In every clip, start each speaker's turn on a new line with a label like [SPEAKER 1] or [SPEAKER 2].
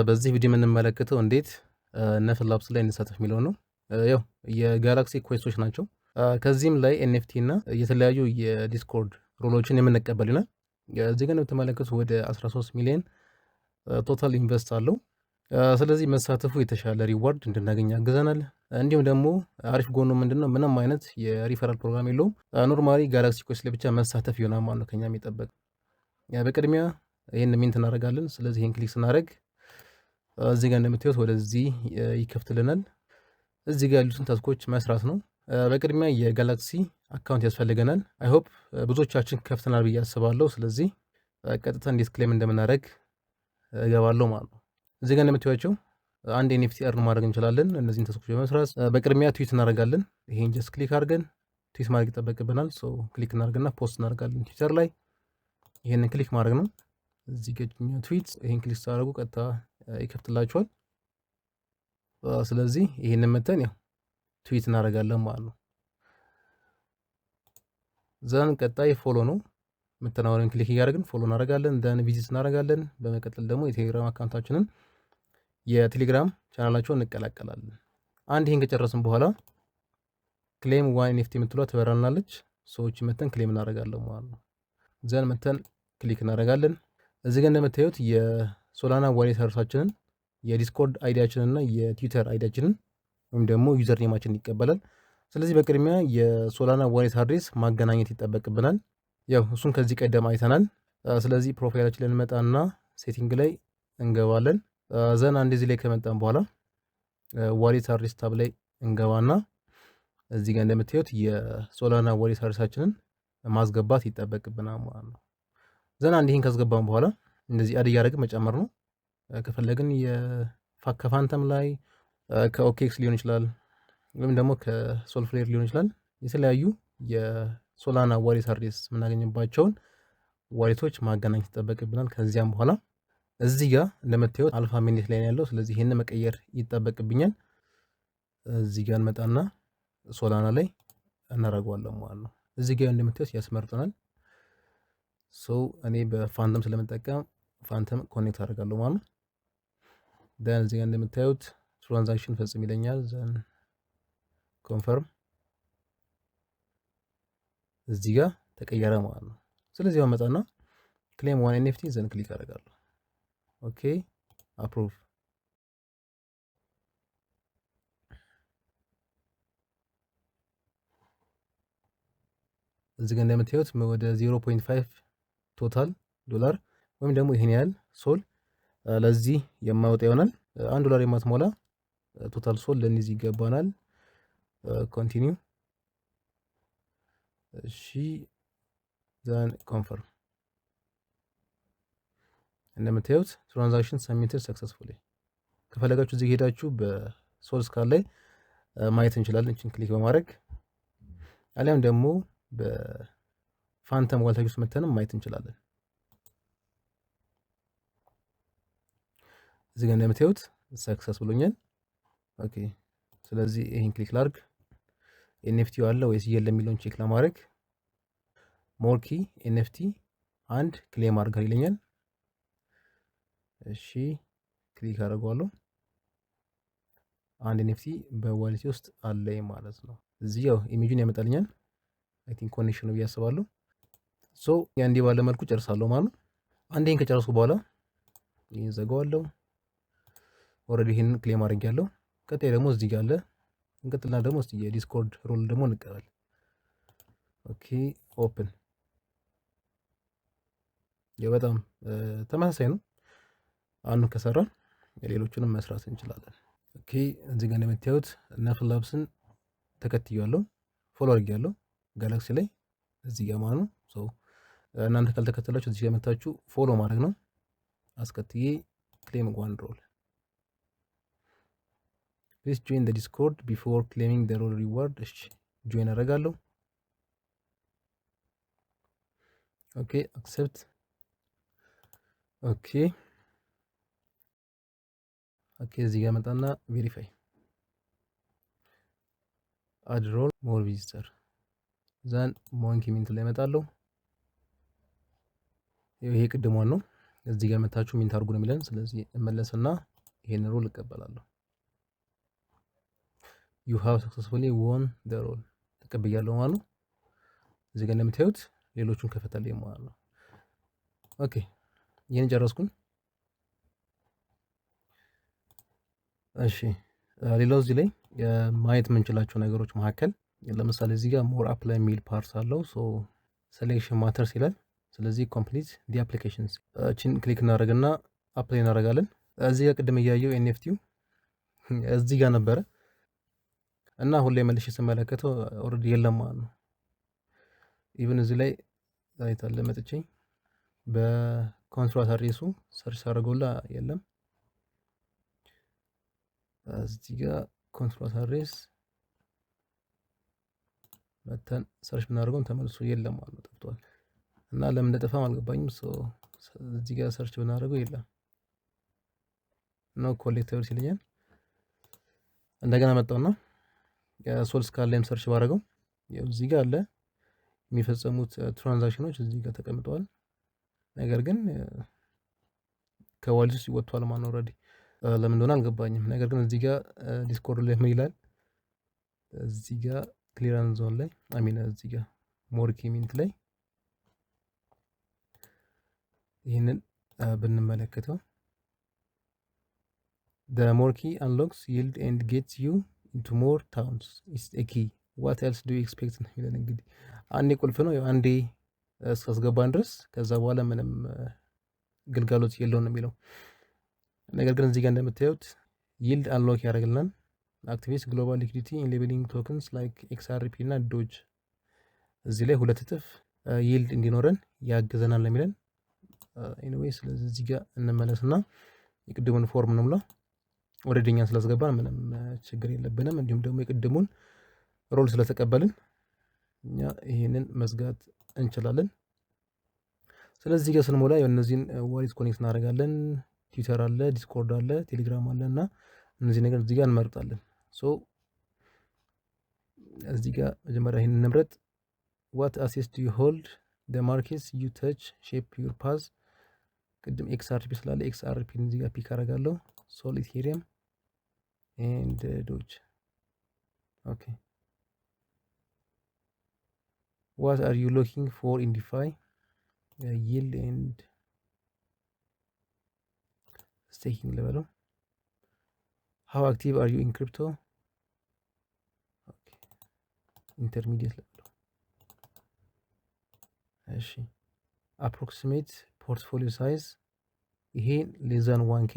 [SPEAKER 1] በዚህ ቪዲዮ የምንመለከተው እንዴት ነፍል ላብስ ላይ እንሳተፍ የሚለው ነው። ያው የጋላክሲ ኩዌስቶች ናቸው። ከዚህም ላይ ኤንኤፍቲ እና የተለያዩ የዲስኮርድ ሮሎችን የምንቀበል ይሆናል። እዚህ ጋር የምትመለከቱት ወደ 13 ሚሊዮን ቶታል ኢንቨስት አለው። ስለዚህ መሳተፉ የተሻለ ሪዋርድ እንድናገኝ ያግዘናል። እንዲሁም ደግሞ አሪፍ ጎኑ ምንድነው? ምንም አይነት የሪፈራል ፕሮግራም የለውም። ኖርማሊ ጋላክሲ ኩዌስት ላይ ብቻ መሳተፍ ይሆናል ማለት ነው ከኛ የሚጠበቅ። በቅድሚያ ይህን ሚንት እናደርጋለን። ስለዚህ ይህን ክሊክ ስናደርግ እዚህ ጋር እንደምታዩት ወደዚህ ይከፍትልናል። እዚህ ጋር ያሉትን ታስኮች መስራት ነው። በቅድሚያ የጋላክሲ አካውንት ያስፈልገናል። አይ ሆፕ ብዙዎቻችን ከፍተናል ብዬ አስባለሁ። ስለዚህ ቀጥታ እንዴት ክሌም እንደምናደርግ እገባለሁ ማለት ነው። እዚህ ጋር እንደምታዩቸው አንድ ኤንኤፍቲ እርን ማድረግ እንችላለን እነዚህን ታስኮች በመስራት። በቅድሚያ ትዊት እናደርጋለን። ይሄን ጀስት ክሊክ አድርገን ትዊት ማድረግ ይጠበቅብናል። ሶ ክሊክ እናደርግና ፖስት እናደርጋለን ትዊተር ላይ። ይሄንን ክሊክ ማድረግ ነው። እዚህ ጋር ትዊት ይሄን ክሊክ ስታደርጉ ቀጥታ ይከፍትላችኋል። ስለዚህ ይሄንን መተን ያው ትዊት እናደርጋለን ማለት ነው። ዘን ቀጣይ ፎሎ ነው። መተናወርን ክሊክ እያደረግን ፎሎ እናደርጋለን። ደን ቪዚት እናደርጋለን። በመቀጠል ደግሞ የቴሌግራም አካውንታችንን የቴሌግራም ቻናላቸውን እንቀላቀላለን። አንድ ይሄን ከጨረስን በኋላ ክሌም ዋን ኤንኤፍቲ የምትሏ ትበራልናለች። ሰዎች መተን ክሌም እናደርጋለን ማለት ነው። ዘን መተን ክሊክ እናደርጋለን። እዚህ ጋር እንደምታዩት የሶላና ዋሌት አድሬሳችንን የዲስኮርድ አይዲያችንን እና የትዊተር አይዲያችንን ወይም ደግሞ ዩዘር ኔማችንን ይቀበላል። ስለዚህ በቅድሚያ የሶላና ዋሌት አድሬስ ማገናኘት ይጠበቅብናል። ያው እሱን ከዚህ ቀደም አይተናል። ስለዚህ ፕሮፋይላችን ላይ እንመጣና ሴቲንግ ላይ እንገባለን። ዘን አንድ እዚህ ላይ ከመጣን በኋላ ዋሌት አድሬስ ታብ ላይ እንገባና እዚህ ጋር እንደምታዩት የሶላና ዋሌት አድሬሳችንን ማስገባት ይጠበቅብናል ማለት ነው። ዘን አንድ ይሄን ካስገባን በኋላ እንደዚህ አድ እያደረግን መጨመር ነው። ከፈለግን ከፋንተም ላይ ከኦኬክስ ሊሆን ይችላል ወይም ደግሞ ከሶልፍሌር ሊሆን ይችላል። የተለያዩ የሶላና ዋሌት አድሬስ የምናገኝባቸውን ዋሌቶች ማገናኘት ይጠበቅብናል። ከዚያም በኋላ እዚህ ጋር እንደምታዩት አልፋ ሚኒት ላይ ያለው፣ ስለዚህ ይሄንን መቀየር ይጠበቅብኛል። እዚህ ጋር እንመጣና ሶላና ላይ እናደርገዋለን ማለት ነው። እዚህ ጋር እንደምታዩት ያስመርጠናል። እኔ በፋንተም ስለምጠቀም ፋንተም ኮኔክት አደርጋለሁ ማለት ነው። ደን እዚህ ጋር እንደምታዩት ትራንዛክሽን ፈጽም ይለኛል። ዘን ኮንፈርም እዚህ ጋር ተቀየረ ማለት ነው። ስለዚህ አመጣና ክሌም ዋን ኤንኤፍቲ ዘን ክሊክ አደርጋለሁ። ኦኬ አፕሩቭ። እዚህ ጋር እንደምታዩት ወደ 0.5 ቶታል ዶላር ወይም ደግሞ ይሄን ያህል ሶል ለዚህ የማይወጣ ይሆናል። $1 የማትሞላ ቶታል ሶል ለነዚህ ይገባናል። ኮንቲኒው። እሺ ዘን ኮንፈርም። እንደምታዩት ትራንዛክሽን ሰሚትድ ሰክሰስፉሊ። ከፈለጋችሁ እዚህ ሄዳችሁ በሶል ስካር ላይ ማየት እንችላለን እቺን ክሊክ በማድረግ አሊያም ደግሞ በፋንተም ዋሌት ውስጥ መተንም ማየት እንችላለን። እዚህ ጋር እንደምታዩት ሰክሰስ ብሎኛል። ኦኬ ስለዚህ ይሄን ክሊክ ላድርግ። ኤንኤፍቲ አለ ወይስ የለም የሚለውን ቼክ ለማድረግ ሞርኪ ኤንኤፍቲ አንድ ክሌም አድርጋ ይለኛል። እሺ ክሊክ አደርገዋለሁ። አንድ ኤንኤፍቲ በዋሌት ውስጥ አለ ማለት ነው። እዚህ ያው ኢሜጁን ያመጣልኛል። አይ ቲንክ ኮኔክሽን ነው ያስባለሁ። ያንዴ ባለ መልኩ ጨርሳለሁ ማለት ነው። አንዴን ከጨረስኩ በኋላ ይሄን ዘጋዋለሁ። ኦልሬዲ ይሄንን ክሌም አድርጌያለሁ። ቀጣይ ደግሞ እዚህ ጋር አለ። እንቀጥልና ደግሞ እስቲ የዲስኮርድ ሮል ደግሞ እንቀበል። ኦኬ ኦፕን። በጣም ተመሳሳይ ነው። አንዱ ከሰራን ሌሎቹንም መስራት እንችላለን። ኦኬ እዚህ ጋር እንደምታዩት ነፍል ላብስን ተከትያለሁ፣ ፎሎ አድርጌያለሁ ጋላክሲ ላይ እዚህ ጋር ማለት ነው። እናንተ ካልተከተላችሁ እዚህ ጋር መታችሁ ፎሎ ማድረግ ነው። አስከትዬ ክሌም ዋን ሮል ፕሊዝ ጆይን ዘ ዲስኮርድ ቢፎር ክሌሚንግ ዘ ሮል ሪዋርድ። እሺ ጆይን አደርጋለሁ። ኦኬ አክሰፕት። ኦኬ እዚህ ጋር መጣና ቬሪፋይ አድ ሮል ሞር ቪዚተር ዘን ሞንኪ ሚንት ላይ እመጣለሁ። ይሄ ቅድሟን ነው። እዚህ ጋር መታችሁ ሚንት አድርጉ ነው የሚለን። ስለዚህ እመለስና ይሄን ሮል እቀበላለሁ። ዩ ሃቭ ሰክሰስፉሊ ወን ዘ ሮል ተቀብያለሁ ማለት ነው። እዚህ ጋር እንደምታዩት ሌሎቹን ከፈተልኝ ማለት ነው። ኦኬ ይሄን ጨረስኩኝ። እሺ ሌላው እዚህ ላይ ማየት የምንችላቸው ነገሮች መካከል ለምሳሌ እዚህ ጋር ሞር አፕላይ የሚል ፓርት አለው። ሶ ሴሌክሽን ማተርስ ይላል። ስለዚህ ኮምፕሊት ዲ አፕሊኬሽንስ እቺን ክሊክ እናደርግና አፕላይ እናደርጋለን። እዚህ ጋር ቅድም እያየው ኤንኤፍቲው እዚህ ጋር ነበረ እና ሁሌ መልሼ ስመለከተው ኦልሬዲ የለም ማለት ነው። ኢቭን እዚህ ላይ አይታለ መጥቼ በኮንትራት አድሬሱ ሰርች አድርገውላ የለም። እዚህ ጋር ኮንትራት አድሬስ መተን ሰርች ብናደርገው ተመልሶ የለም ማለት ነው፣ ጠፍቷል። እና ለምን እንደጠፋም አልገባኝም። እዚህ ጋር ሰርች ብናደርገው የለም ነው ኮሌክተብልስ ይለኛል። እንደገና መጣውና የሶልስ ካር ላይም ሰርች ባደረገው ያው እዚህ ጋር አለ የሚፈጸሙት ትራንዛክሽኖች እዚህ ጋር ተቀምጠዋል። ነገር ግን ከዋሌት ውስጥ ይወጥቷል ማለት ነው ኦልሬዲ። ለምን እንደሆነ አልገባኝም። ነገር ግን እዚህ ጋር ዲስኮርድ ላይ ምን ይላል? እዚህ ጋር ክሊራንስ ዞን ላይ አሚና እዚህ ጋር ሞርኪ ሚንት ላይ ይህንን ብንመለከተው the more key unlocks yield and gets you into more towns is a key what else do you expect ነው ይላል። እንግዲህ አንዴ ቁልፍ ነው ያው አንዴ እስካስገባን ድረስ ከዛ በኋላ ምንም ግልጋሎት የለውም የሚለው ነገር ግን እዚህ ጋር እንደምታዩት yield unlock ያደርግልናል። activates global liquidity enabling tokens like XRP እና ዶጅ እዚህ ላይ ሁለት እጥፍ yield እንዲኖረን ያግዘናል የሚለን። ኤኒዌይ ስለዚህ እዚህ ጋር እንመለስና የቅድሙን ፎርም ነው ብላ ወደ ደኛ ስላስገባን ምንም ችግር የለብንም። እንዲሁም ደግሞ የቅድሙን ሮል ስለተቀበልን እኛ ይሄንን መዝጋት እንችላለን። ስለዚህ ጋር ስንሞላ እነዚህን ዋሌት ኮኔክት እናደርጋለን። ትዊተር አለ፣ ዲስኮርድ አለ፣ ቴሌግራም አለ እና እነዚህ ነገር እዚህ ጋር እንመርጣለን። ሶ እዚህ ጋር መጀመሪያ ይሄንን እንምረጥ። what assets do you hold the markets you touch shape your path ቅድም XRP ስላለ XRP እዚህ ጋር ፒክ አደርጋለሁ። ሶል ኢቴሪየም and doge okay what are you looking for in DeFi yield and staking level how active are you in crypto okay intermediate level እሺ approximate portfolio size ይሄ less than 1k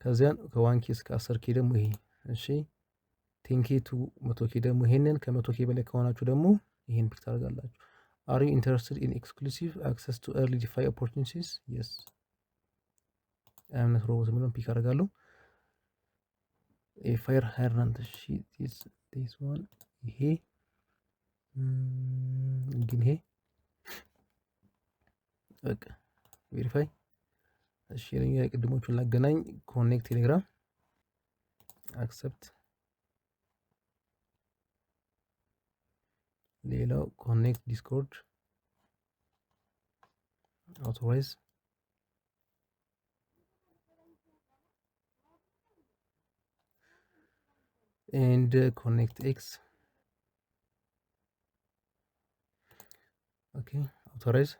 [SPEAKER 1] ከዚያን ከ1k እስከ 10k ደግሞ ይሄ እሺ 10k to 100k ደግሞ ይሄንን ከ100k በላይ ከሆናችሁ ደግሞ ይሄን ፒክ ታደርጋላችሁ። are you interested in exclusive access to early DeFi opportunities yes አምነት ሮቦት ምንም ፒክ አደርጋለሁ። ፋየር ሃይራንት እሺ this one ይሄ እንግዲህ ይሄ በቃ ቬሪፋይ እሺ ለኛ የቅድሞቹን ላገናኝ ኮኔክት ቴሌግራም አክሰፕት ሌላው ኮኔክት ዲስኮርድ አውቶራይዝ and connect X okay authorize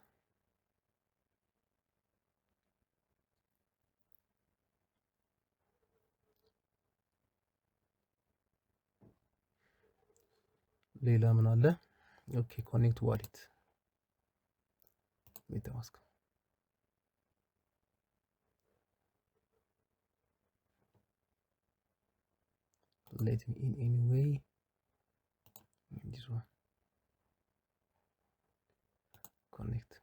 [SPEAKER 1] ሌላ ምን አለ? ኦኬ ኮኔክት ዋሌት ሜታማስክ let me in anyway this one connect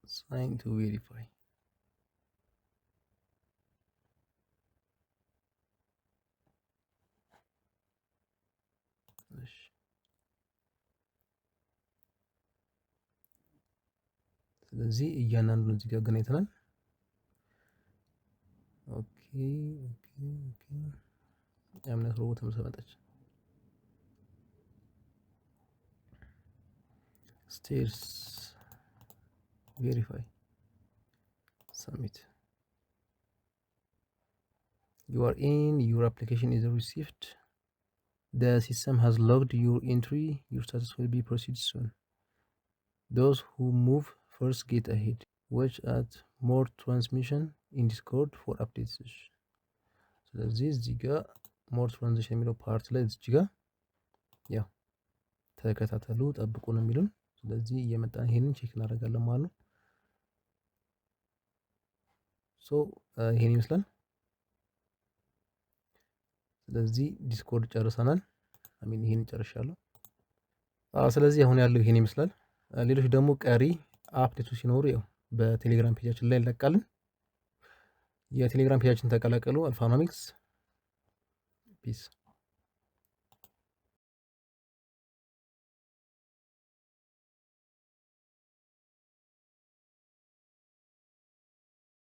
[SPEAKER 1] sign to verify ስለዚህ እያንዳንዱን እዚህ ጋር አገናኝተናል። ኦኬ ያምነት ሮቦት ተመሰረተች። ስቴርስ verify submit your application is received. The system has logged your entry. Your status will be proceed soon. Those who move first get ahead. Watch at more transmission in Discord for updates. ስለዚህ እዚህ ጋር ሞር ትራንዚሽን የሚለው ፓርት ላይ እዚህ ጋር ያው ተከታተሉ ጠብቁ ነው የሚሉን። ስለዚህ እየመጣን ይሄንን ቼክ እናደርጋለን ማለት ነው። ይሄን ይመስላል። ስለዚህ ዲስኮርድ ጨርሰናል። ይሄን ጨርሻለሁ። ስለዚህ አሁን ያለው ይሄን ይመስላል። ሌሎች ደግሞ ቀሪ አፕዴቶች ሲኖሩ ያው በቴሌግራም ፔጃችን ላይ እንለቃለን። የቴሌግራም ፔጃችን ተቀላቀሉ። አልፋኖሚክስ ፒስ